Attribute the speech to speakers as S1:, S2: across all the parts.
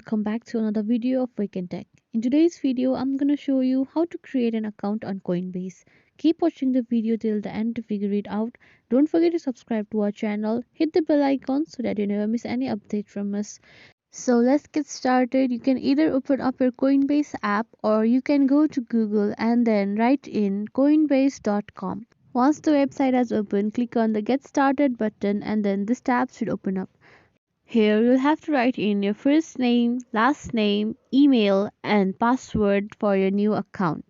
S1: welcome back to another video of Wake&Tech. In today's video, I'm going to show you how to create an account on Coinbase. Keep watching the video till the end to figure it out. Don't forget to subscribe to our channel, hit the bell icon so that you never miss any update from us. So let's get started. You can either open up your Coinbase app or you can go to Google and then write in coinbase.com. Once the website has opened, click on the Get Started button and then this tab should open up. Here you'll have to write in your first name, last name, email, and password for your new account.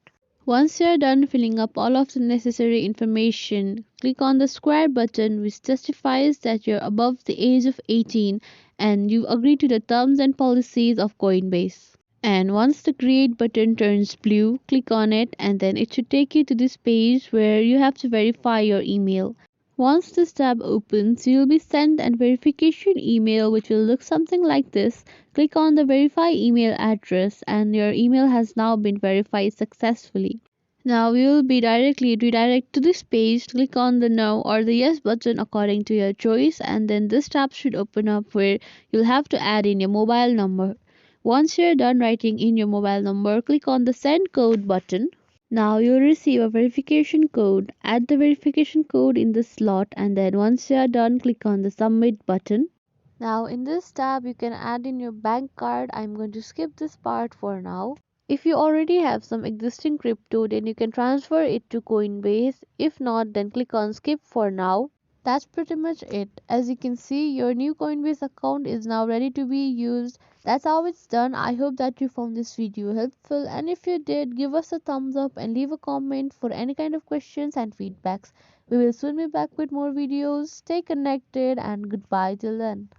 S1: Once you're done filling up all of the necessary information, click on the square button which justifies that you're above the age of 18 and you agree to the terms and policies of Coinbase. And once the create button turns blue, click on it and then it should take you to this page where you have to verify your email. Once this tab opens, you will be sent a verification email which will look something like this. Click on the verify email address and your email has now been verified successfully. Now you will be directly redirected to this page. Click on the no or the yes button according to your choice and then this tab should open up where you'll have to add in your mobile number. Once you're done writing in your mobile number, click on the send code button. Now you'll receive a verification code. Add the verification code in the slot and then once you are done, click on the submit button. Now in this tab you can add in your bank card. I'm going to skip this part for now. If you already have some existing crypto, then you can transfer it to Coinbase. If not, then click on skip for now. That's pretty much it. As you can see, your new Coinbase account is now ready to be used. That's how it's done. I hope that you found this video helpful, and if you did, give us a thumbs up and leave a comment for any kind of questions and feedbacks. We will soon be back with more videos. Stay connected and goodbye till then.